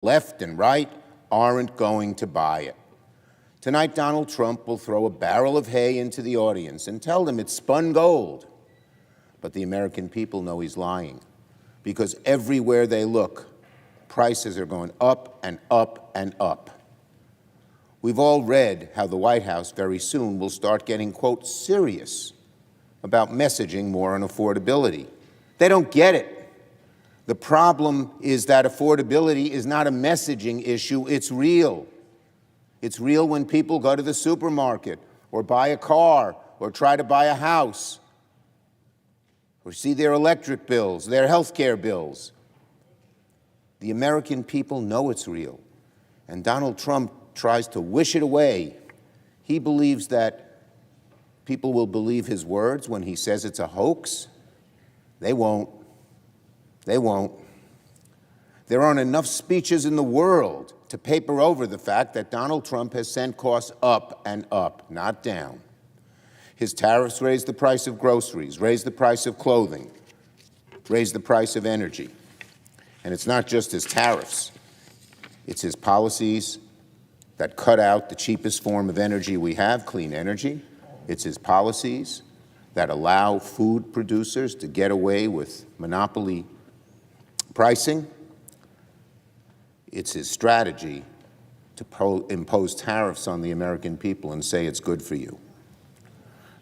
left and right aren't going to buy it. Tonight, Donald Trump will throw a barrel of hay into the audience and tell them it's spun gold. But the American people know he's lying, because everywhere they look, prices are going up and up and up. We've all read how the White House very soon will start getting, quote, serious about messaging more on affordability. They don't get it. The problem is that affordability is not a messaging issue, it's real. It's real when people go to the supermarket or buy a car or try to buy a house or see their electric bills, their health care bills. The American people know it's real, and Donald Trump tries to wish it away. He believes that people will believe his words when he says it's a hoax. They won't. They won't. There aren't enough speeches in the world to paper over the fact that Donald Trump has sent costs up and up, not down. His tariffs raised the price of groceries, raised the price of clothing, raised the price of energy. And it's not just his tariffs. It's his policies that cut out the cheapest form of energy we have, clean energy. It's his policies that allow food producers to get away with monopoly pricing. It's his strategy to impose tariffs on the American people and say it's good for you.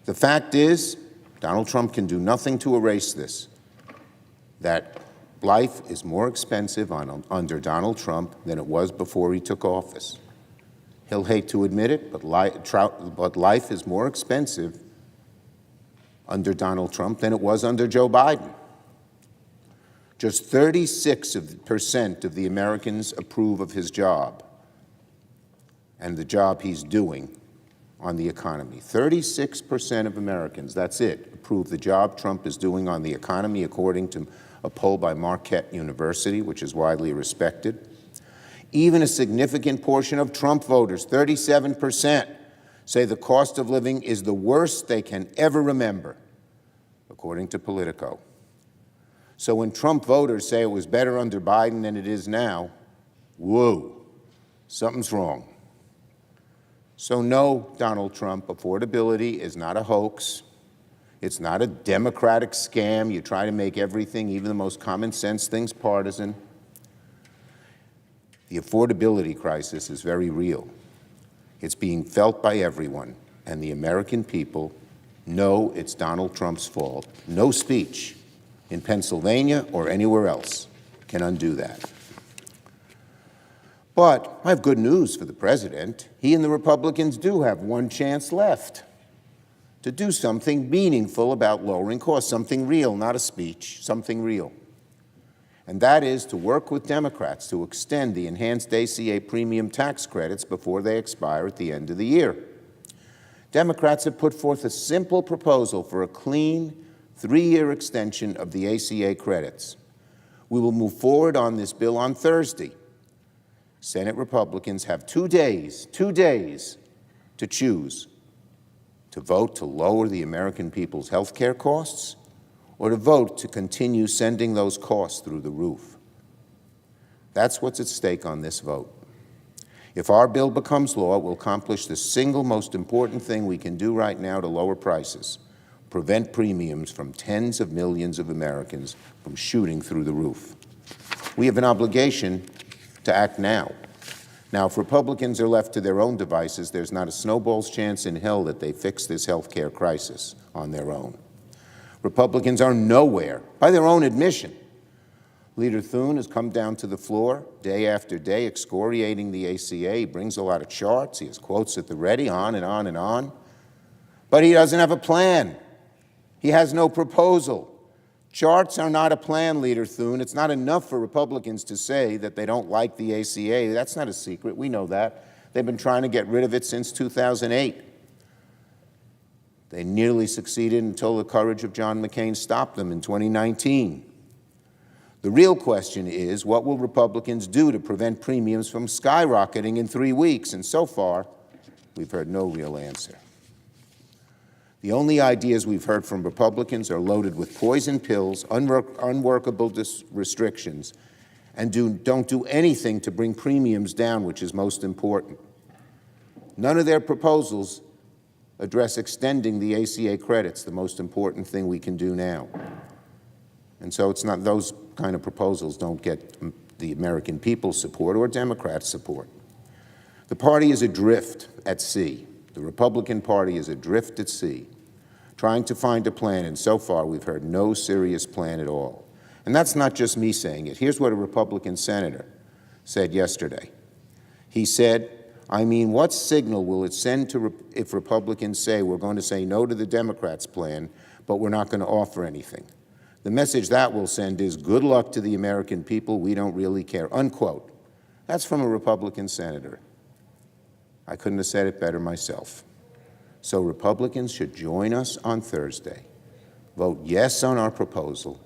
The fact is, Donald Trump can do nothing to erase this, that life is more expensive under Donald Trump than it was before he took office. He'll hate to admit it, but life is more expensive under Donald Trump than it was under Joe Biden. Just 36% of the Americans approve of his job and the job he's doing on the economy. 36% of Americans, that's it, approve the job Trump is doing on the economy, according to a poll by Marquette University, which is widely respected. Even a significant portion of Trump voters, 37%, say the cost of living is the worst they can ever remember, according to Politico. So when Trump voters say it was better under Biden than it is now, whoa, something's wrong. So no, Donald Trump, affordability is not a hoax. It's not a Democratic scam. You try to make everything, even the most common sense things, partisan. The affordability crisis is very real. It's being felt by everyone, and the American people know it's Donald Trump's fault. No speech in Pennsylvania or anywhere else can undo that. But I have good news for the president. He and the Republicans do have one chance left to do something meaningful about lowering costs, something real, not a speech, something real. And that is to work with Democrats to extend the enhanced ACA premium tax credits before they expire at the end of the year. Democrats have put forth a simple proposal for a clean 3-year extension of the ACA credits. We will move forward on this bill on Thursday. Senate Republicans have 2 days to choose to vote to lower the American people's health care costs or to vote to continue sending those costs through the roof. That's what's at stake on this vote. If our bill becomes law, it will accomplish the single most important thing we can do right now to lower prices: prevent premiums from tens of millions of Americans from shooting through the roof. We have an obligation to act now. Now, if Republicans are left to their own devices, there's not a snowball's chance in hell that they fix this health care crisis on their own. Republicans are nowhere, by their own admission. Leader Thune has come down to the floor day after day excoriating the ACA. He brings a lot of charts. He has quotes at the ready, on and on and on. But he doesn't have a plan. He has no proposal. Charts are not a plan, Leader Thune. It's not enough for Republicans to say that they don't like the ACA. That's not a secret. We know that. They've been trying to get rid of it since 2008. They nearly succeeded until the courage of John McCain stopped them in 2019. The real question is, what will Republicans do to prevent premiums from skyrocketing in 3 weeks? And so far, we've heard no real answer. The only ideas we've heard from Republicans are loaded with poison pills, unworkable restrictions, and don't do anything to bring premiums down, which is most important. None of their proposals address extending the ACA credits, the most important thing we can do now. And so it's not, those kind of proposals don't get the American people's support or Democrats' support. The party is adrift at sea. The Republican Party is adrift at sea, trying to find a plan, and so far we've heard no serious plan at all. And that's not just me saying it. Here's what a Republican senator said yesterday. He said, I mean, what signal will it send to if Republicans say we're going to say no to the Democrats' plan, but we're not going to offer anything? The message that will send is good luck to the American people, we don't really care, unquote. That's from a Republican senator. I couldn't have said it better myself. So Republicans should join us on Thursday, vote yes on our proposal,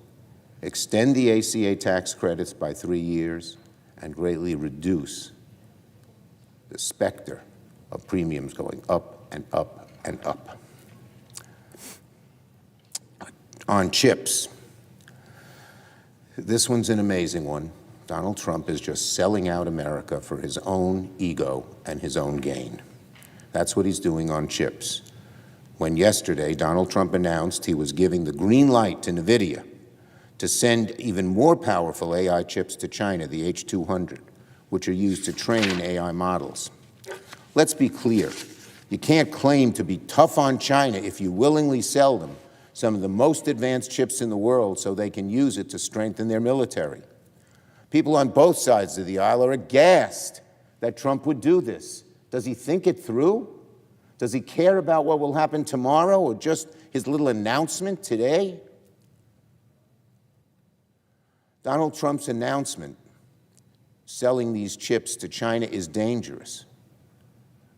extend the ACA tax credits by 3 years, and greatly reduce the specter of premiums going up and up and up. On chips, this one's an amazing one. Donald Trump is just selling out America for his own ego and his own gain. That's what he's doing on chips. When yesterday Donald Trump announced he was giving the green light to NVIDIA to send even more powerful AI chips to China, the H200, which are used to train AI models. Let's be clear. You can't claim to be tough on China if you willingly sell them some of the most advanced chips in the world so they can use it to strengthen their military. People on both sides of the aisle are aghast that Trump would do this. Does he think it through? Does he care about what will happen tomorrow or just his little announcement today? Donald Trump's announcement selling these chips to China is dangerous.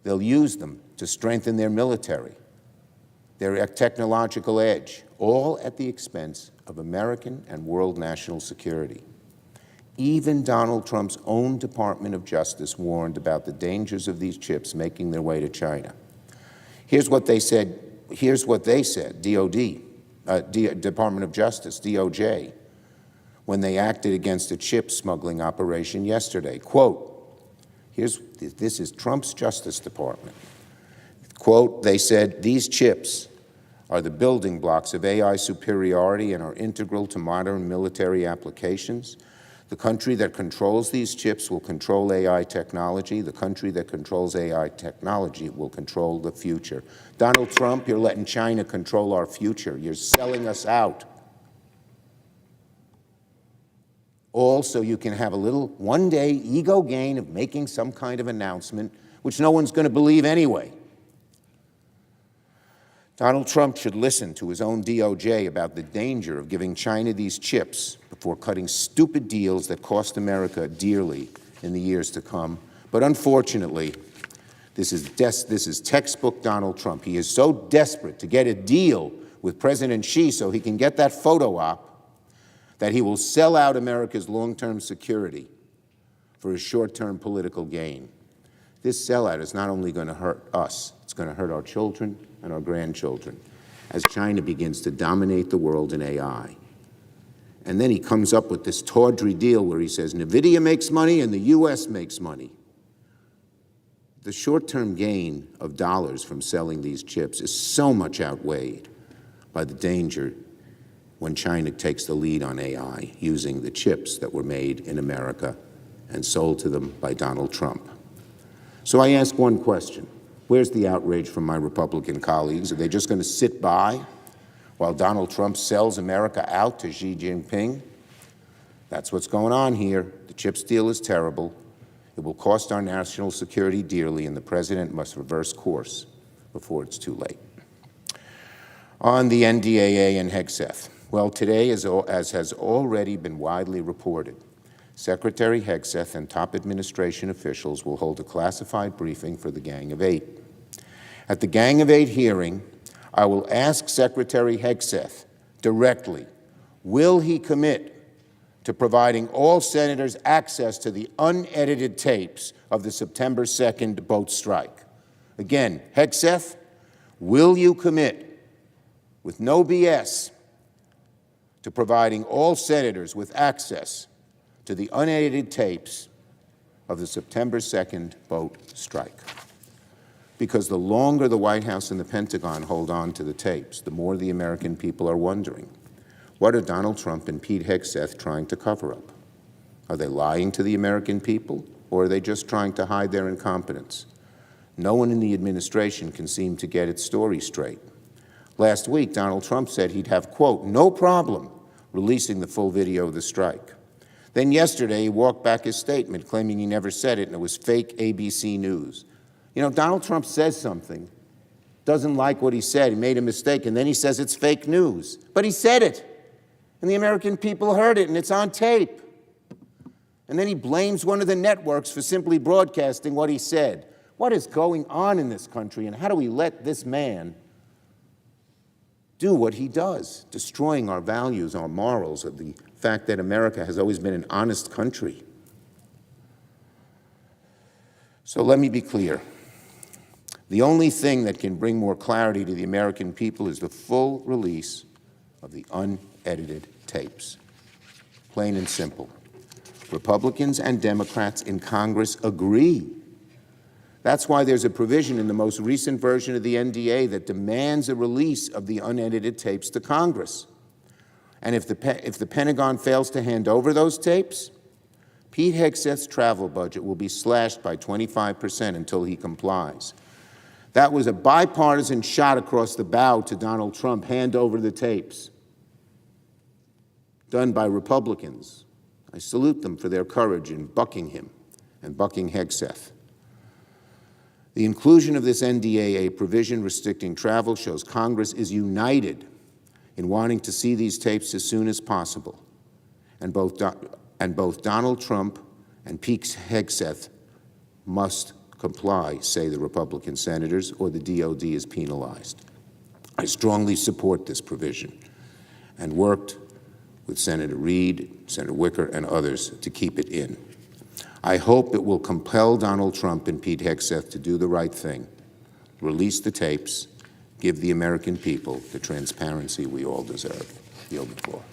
They'll use them to strengthen their military, their technological edge, all at the expense of American and world national security. Even Donald Trump's own Department of Justice warned about the dangers of these chips making their way to China. Here's what they said, DOD, Department of Justice, DOJ, when they acted against a chip smuggling operation yesterday. Quote, this is Trump's Justice Department. Quote, they said, these chips are the building blocks of AI superiority and are integral to modern military applications. The country that controls these chips will control AI technology. The country that controls AI technology will control the future. Donald Trump, you're letting China control our future. You're selling us out. All so you can have a little one-day ego gain of making some kind of announcement, which no one's going to believe anyway. Donald Trump should listen to his own DOJ about the danger of giving China these chips before cutting stupid deals that cost America dearly in the years to come. But unfortunately, this is textbook Donald Trump. He is so desperate to get a deal with President Xi so he can get that photo op that he will sell out America's long-term security for his short-term political gain. This sellout is not only going to hurt us, it's going to hurt our children and our grandchildren as China begins to dominate the world in AI. And then he comes up with this tawdry deal where he says NVIDIA makes money and the U.S. makes money. The short-term gain of dollars from selling these chips is so much outweighed by the danger when China takes the lead on AI using the chips that were made in America and sold to them by Donald Trump. So I ask one question. Where's the outrage from my Republican colleagues? Are they just going to sit by while Donald Trump sells America out to Xi Jinping? That's what's going on here. The chips deal is terrible. It will cost our national security dearly, and the president must reverse course before it's too late. On the NDAA and Hegseth, well, today, as has already been widely reported, Secretary Hegseth and top administration officials will hold a classified briefing for the Gang of Eight. At the Gang of Eight hearing, I will ask Secretary Hegseth directly, will he commit to providing all senators access to the unedited tapes of the September 2nd boat strike? Again, Hegseth, will you commit, with no BS, to providing all senators with access to the unedited tapes of the September 2nd boat strike. Because the longer the White House and the Pentagon hold on to the tapes, the more the American people are wondering, what are Donald Trump and Pete Hegseth trying to cover up? Are they lying to the American people, or are they just trying to hide their incompetence? No one in the administration can seem to get its story straight. Last week, Donald Trump said he'd have, quote, no problem releasing the full video of the strike. Then yesterday, he walked back his statement, claiming he never said it and it was fake ABC News. You know, Donald Trump says something, doesn't like what he said, he made a mistake, and then he says it's fake news. But he said it, and the American people heard it, and it's on tape. And then he blames one of the networks for simply broadcasting what he said. What is going on in this country, and how do we let this man do what he does, destroying our values, our morals, of the fact that America has always been an honest country? So let me be clear. The only thing that can bring more clarity to the American people is the full release of the unedited tapes. Plain and simple. Republicans and Democrats in Congress agree. That's why there's a provision in the most recent version of the NDA that demands a release of the unedited tapes to Congress. And if the Pentagon fails to hand over those tapes, Pete Hegseth's travel budget will be slashed by 25% until he complies. That was a bipartisan shot across the bow to Donald Trump, hand over the tapes, done by Republicans. I salute them for their courage in bucking him and bucking Hegseth. The inclusion of this NDAA provision restricting travel shows Congress is united in wanting to see these tapes as soon as possible. And both Donald Trump and Pete Hegseth must comply, say the Republican senators, or the DOD is penalized. I strongly support this provision and worked with Senator Reid, Senator Wicker, and others to keep it in. I hope it will compel Donald Trump and Pete Hegseth to do the right thing, release the tapes, give the American people the transparency we all deserve. Yield the floor.